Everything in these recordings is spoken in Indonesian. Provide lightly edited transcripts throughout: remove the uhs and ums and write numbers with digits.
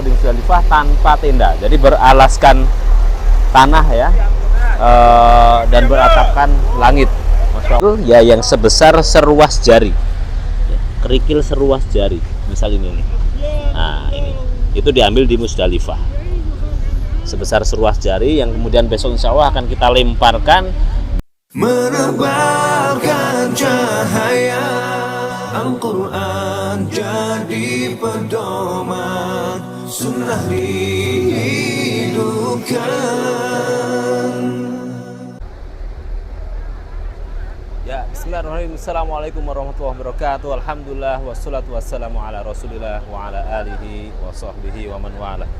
di Musdalifah tanpa tenda, jadi beralaskan tanah ya, dan beratapkan langit. Masya Allah, ya yang sebesar seruas jari, kerikil seruas jari, misal ini nih. Nah ini, itu diambil di Musdalifah sebesar seruas jari, yang kemudian besok insya Allah akan kita lemparkan. Menebarkan cahaya Al-Quran jadi pedoman, sunnah dihidupkan. Ya, bismillahirrahmanirrahim. Assalamualaikum warahmatullahi wabarakatuh. Alhamdulillah, wassalatu wassalamu ala rasulillah wa ala alihi wa sahbihi wa man wala.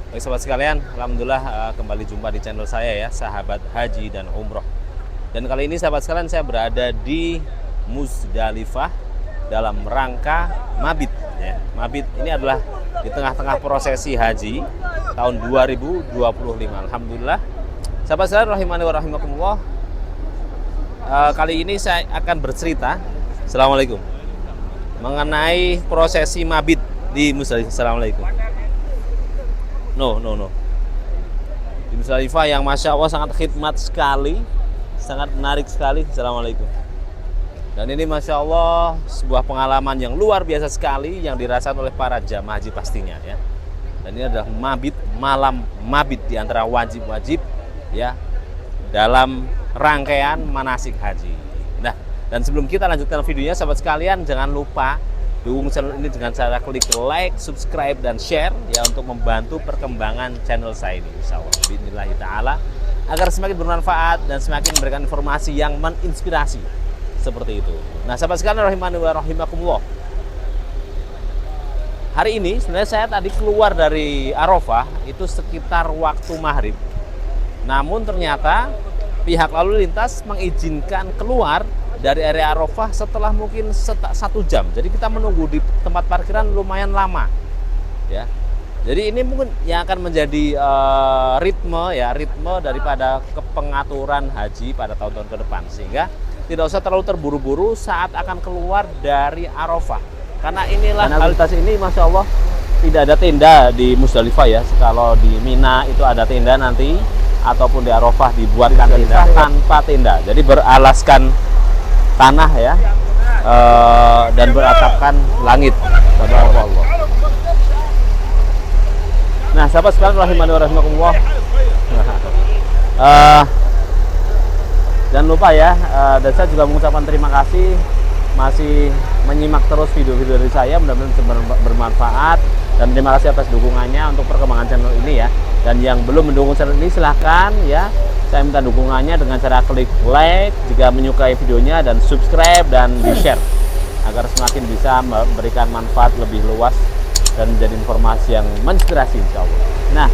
Baik sobat sekalian, alhamdulillah kembali jumpa di channel saya ya, Sahabat Haji dan Umroh. Dan kali ini sahabat sekalian saya berada di Musdalifah dalam rangka mabit ya. Mabit ini adalah di tengah-tengah prosesi haji tahun 2025. Alhamdulillah. Sahabat sekalian rahimani wa rahimakumullah. Kali ini saya akan bercerita, assalamualaikum, mengenai prosesi mabit di Musdalifah. Assalamualaikum. No. Di Musdalifah yang Masya Allah sangat khidmat sekali, sangat menarik sekali. Assalamualaikum. Dan ini Masya Allah sebuah pengalaman yang luar biasa sekali yang dirasakan oleh para jamaah haji pastinya ya. Dan ini adalah mabit, malam mabit di antara wajib-wajib ya dalam rangkaian manasik haji. Nah, dan sebelum kita lanjutkan videonya, sahabat sekalian jangan lupa dukung channel ini dengan cara klik like, subscribe, dan share ya untuk membantu perkembangan channel saya ini insyaallah bismillah ta'ala, agar semakin bermanfaat dan semakin memberikan informasi yang menginspirasi seperti itu. Nah sahabat sekalian rahimani wa rahimakumullah, hari ini sebenarnya saya tadi keluar dari Arafah itu sekitar waktu maghrib, namun ternyata pihak lalu lintas mengizinkan keluar dari area Arafah setelah mungkin 1 jam. Jadi kita menunggu di tempat parkiran lumayan lama ya. Jadi ini mungkin yang akan menjadi ritme daripada kepengaturan haji pada tahun-tahun ke depan, sehingga tidak usah terlalu terburu-buru saat akan keluar dari Arafah. Karena inilah kualitas ini Masya Allah tidak ada tenda di Musdalifah ya. Kalau di Mina itu ada tenda nanti, ataupun di Arafah dibuatkan tenda tanpa tenda. Jadi beralaskan tanah ya, dan beratapkan langit. Allah. Nah sahabat sekalian rahimani wa rahimakumullah, jangan lupa ya, dan saya juga mengucapkan terima kasih masih menyimak terus video-video dari saya, mudah-mudahan bermanfaat, dan terima kasih atas dukungannya untuk perkembangan channel ini ya. Dan yang belum mendukung channel ini silahkan ya, saya minta dukungannya dengan cara klik like jika menyukai videonya, dan subscribe dan di share agar semakin bisa memberikan manfaat lebih luas dan menjadi informasi yang menginspirasi insya Allah. Nah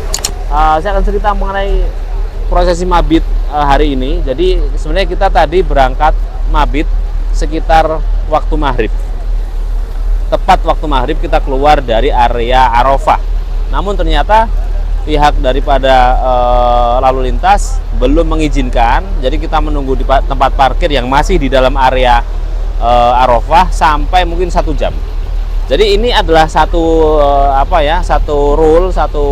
saya akan cerita mengenai prosesi mabit hari ini. Jadi sebenarnya kita tadi berangkat mabit sekitar waktu maghrib, tepat waktu maghrib kita keluar dari area Arafah, namun ternyata pihak daripada lalu lintas belum mengizinkan. Jadi kita menunggu di tempat parkir yang masih di dalam area Arafah sampai mungkin 1 jam. Jadi ini adalah satu rule, satu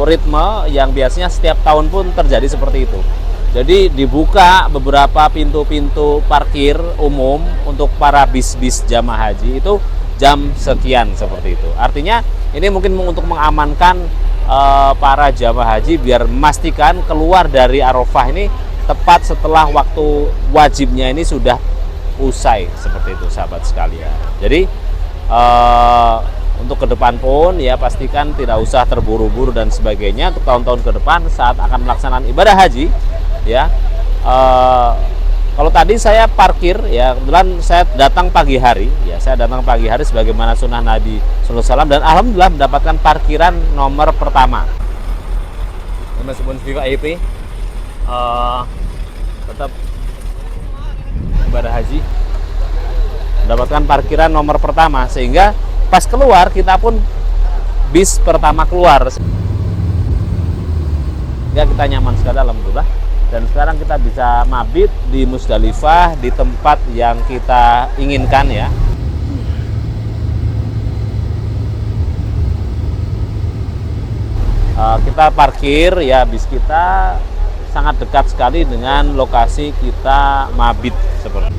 ritme yang biasanya setiap tahun pun terjadi seperti itu. Jadi dibuka beberapa pintu-pintu parkir umum untuk para bis-bis jamaah haji itu jam sekian seperti itu. Artinya ini mungkin untuk mengamankan para jamaah haji biar memastikan keluar dari Arafah ini tepat setelah waktu wajibnya ini sudah usai seperti itu sahabat sekalian. Jadi untuk ke depan pun ya pastikan tidak usah terburu-buru dan sebagainya untuk tahun-tahun ke depan saat akan melaksanakan ibadah haji ya. Kalau tadi saya parkir ya, kebetulan saya datang pagi hari ya, sebagaimana sunnah Nabi SAW, dan alhamdulillah mendapatkan parkiran nomor pertama. Meskipun VIP tetap ibadah haji mendapatkan parkiran nomor pertama, sehingga pas keluar kita pun bis pertama keluar ya, kita nyaman sekali alhamdulillah. Dan sekarang kita bisa mabit di Musdalifah di tempat yang kita inginkan ya. kita parkir ya, bis kita sangat dekat sekali dengan lokasi kita mabit seperti itu.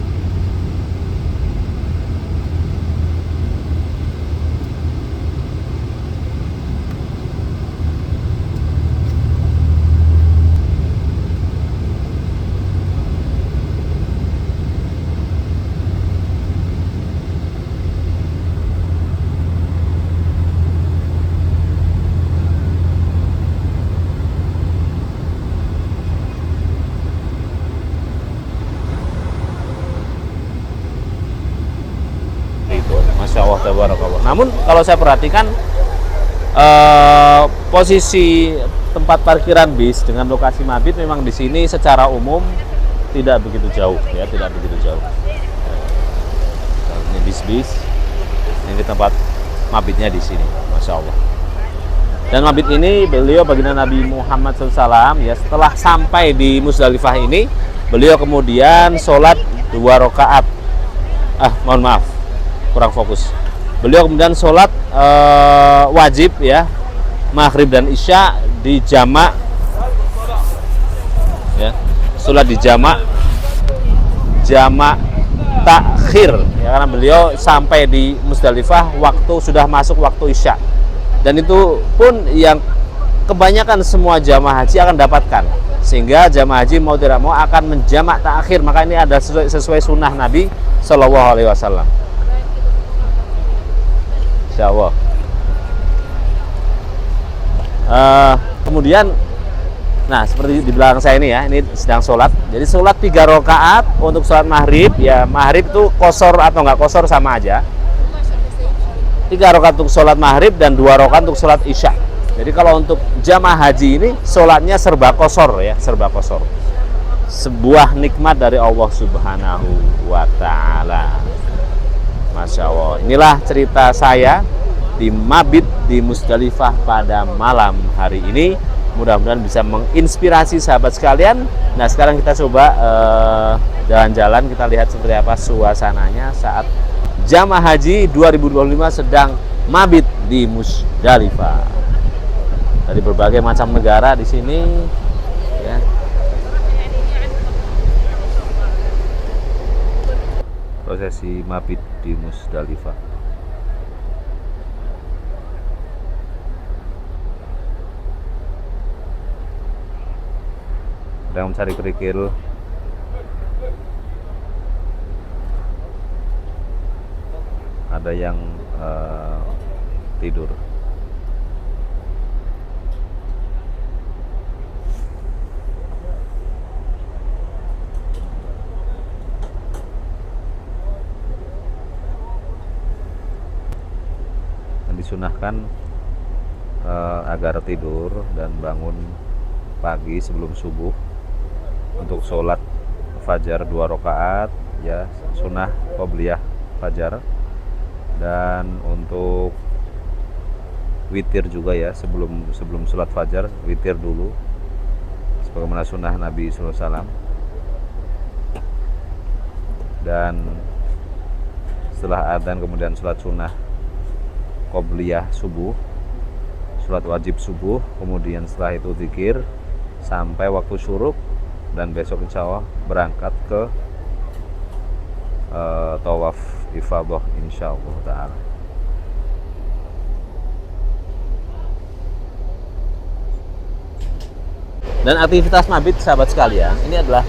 Masya Allah, tabarakallah. Namun kalau saya perhatikan posisi tempat parkiran bis dengan lokasi mabit memang di sini secara umum tidak begitu jauh ya, tidak begitu jauh. Ini bis-bis, ini tempat mabitnya di sini, Masya Allah. Dan mabit ini beliau baginda Nabi Muhammad SAW ya, setelah sampai di Musdalifah ini beliau kemudian sholat 2 rakaat. Mohon maaf, kurang fokus. Beliau kemudian sholat wajib ya, maghrib dan isya di jamak ya, sholat di jamak takhir ya, karena beliau sampai di Musdalifah waktu sudah masuk waktu isya, dan itu pun yang kebanyakan semua jamaah haji akan dapatkan, sehingga jamaah haji mau tidak mau akan menjamak takhir. Maka ini ada sesuai sunnah Nabi Shallallahu Alaihi Wasallam. Insya Allah. Kemudian, nah seperti di belakang saya ini ya, ini sedang sholat. Jadi sholat 3 rakaat untuk sholat maghrib ya. Maghrib itu kosor atau nggak kosor sama aja. 3 rakaat untuk sholat maghrib dan 2 rakaat untuk sholat isya. Jadi kalau untuk jamaah haji ini sholatnya serba kosor ya, serba kosor. Sebuah nikmat dari Allah Subhanahu wa Ta'ala. Masya Allah. Inilah cerita saya di mabit di Musdalifah pada malam hari ini. Mudah-mudahan bisa menginspirasi sahabat sekalian. Nah, sekarang kita coba jalan-jalan, kita lihat seperti apa suasananya saat jamaah haji 2025 sedang mabit di Musdalifah. Dari berbagai macam negara di sini ya. Prosesi mabit di Musdalifah. Sedang mencari kerikil. Ada yang tidur. Disunahkan agar tidur dan bangun pagi sebelum subuh untuk sholat fajar 2 rakaat ya, sunnah qobliyah fajar, dan untuk witir juga ya, sebelum sholat fajar witir dulu sebagaimana sunnah Nabi SAW. Dan setelah adzan kemudian sholat sunnah qobliyah subuh, sholat wajib subuh, kemudian setelah itu zikir sampai waktu syuruk, dan besok insya Allah berangkat ke tawaf ifadah insya Allah ta'ala. Dan aktivitas mabit sahabat sekalian, ini adalah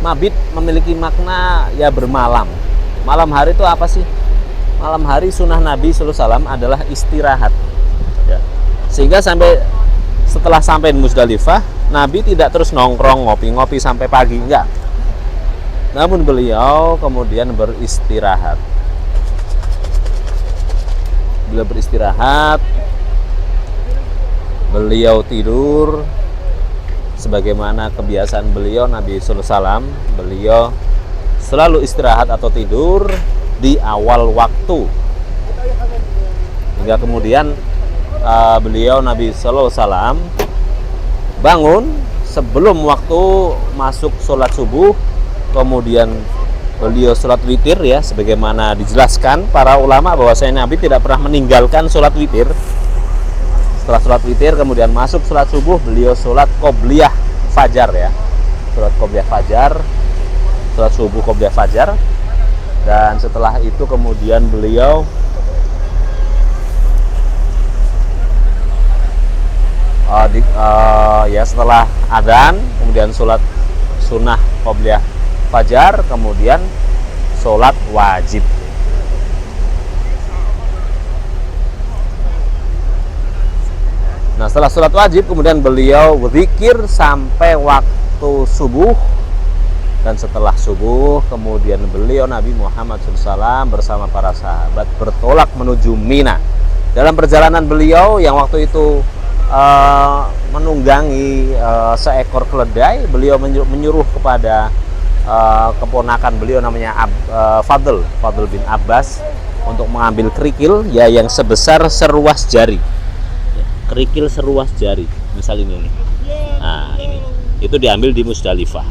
mabit memiliki makna ya bermalam. Malam hari itu apa sih? Malam hari sunnah Nabi SAW adalah istirahat ya. Sehingga setelah sampai di Musdalifah, Nabi tidak terus nongkrong ngopi-ngopi sampai pagi, enggak. Namun beliau kemudian beristirahat. Beliau beristirahat, beliau tidur sebagaimana kebiasaan beliau Nabi SAW. Beliau selalu istirahat atau tidur di awal waktu, hingga kemudian beliau Nabi SAW bangun sebelum waktu masuk sholat subuh, kemudian beliau sholat witir ya, sebagaimana dijelaskan para ulama bahwasanya Nabi tidak pernah meninggalkan sholat witir. setelah sholat witir kemudian masuk sholat subuh, beliau sholat qobliyah fajar ya, sholat qobliyah fajar, sholat subuh qobliyah fajar. Dan setelah itu kemudian beliau ya setelah adzan kemudian sholat sunnah qobliyah fajar, kemudian sholat wajib. Nah, setelah sholat wajib kemudian beliau berzikir sampai waktu subuh, dan setelah subuh kemudian beliau Nabi Muhammad SAW bersama para sahabat bertolak menuju Mina. Dalam perjalanan beliau yang waktu itu menunggangi seekor keledai, beliau menyuruh kepada keponakan beliau namanya Fadl bin Abbas untuk mengambil kerikil ya yang sebesar seruas jari. Kerikil seruas jari, misal ini nih. Nah, ini itu diambil di Musdalifah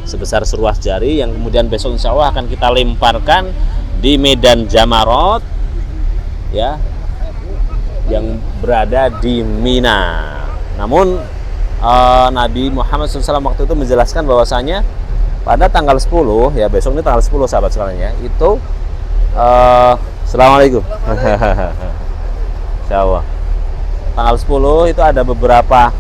sebesar seruas jari, yang kemudian besok insya Allah akan kita lemparkan di Medan Jamarot ya, yang berada di Mina. Namun Nabi Muhammad SAW waktu itu menjelaskan bahwasanya pada tanggal 10 ya, besok ini tanggal 10 sahabat sekalian ya, itu Assalamualaikum insyaallah tanggal 10 itu ada beberapa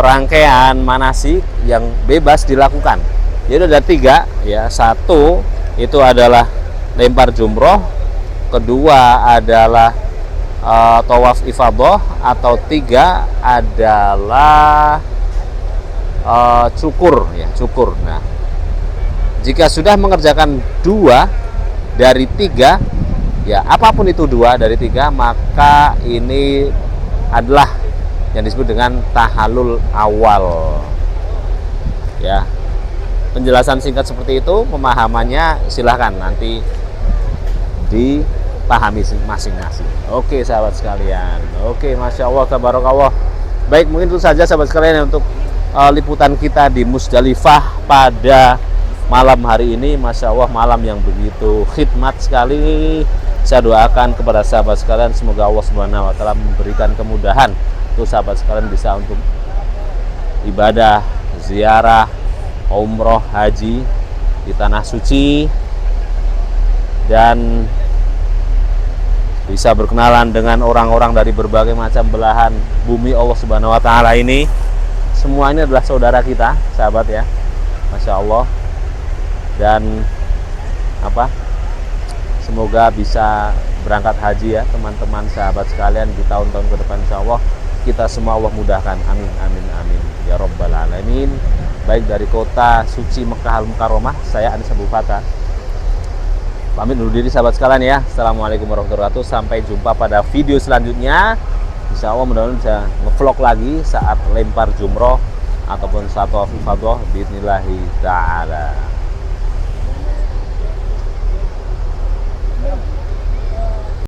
rangkaian manasik yang bebas dilakukan. Jadi ada 3 ya. 1 itu adalah lempar jumroh, kedua adalah tawaf ifadah, atau 3 adalah cukur ya, cukur. Nah, jika sudah mengerjakan 2 dari 3 ya, apapun itu 2 dari 3, maka ini adalah yang disebut dengan tahallul awal ya. Penjelasan singkat seperti itu, pemahamannya silahkan nanti dipahami masing-masing. Oke sahabat sekalian, oke, Masya Allah, tabarakallah. Baik, mungkin itu saja sahabat sekalian untuk liputan kita di Musdalifah pada malam hari ini. Masya Allah, malam yang begitu khidmat sekali. Saya doakan kepada sahabat sekalian, semoga Allah Subhanahu wa taala memberikan kemudahan untuk sahabat sekalian bisa untuk ibadah, ziarah, umroh, haji di tanah suci, dan bisa berkenalan dengan orang-orang dari berbagai macam belahan bumi Allah Subhanahu wa taala ini. Semuanya adalah saudara kita, sahabat ya. Masya Allah. Dan semoga bisa berangkat haji ya teman-teman sahabat sekalian di tahun-tahun ke depan, insya Allah kita semua Allah mudahkan, amin amin amin ya robbal alamin. Baik, dari kota suci Mekah Al-Mukarramah, saya Anis Abu Fatah pamit dulu diri sahabat sekalian ya. Assalamualaikum warahmatullahi wabarakatuh. Sampai jumpa pada video selanjutnya. Insya Allah mudah-mudahan bisa ngevlog lagi saat lempar jumroh ataupun saat tawaf ifadah bismillahi ta'ala.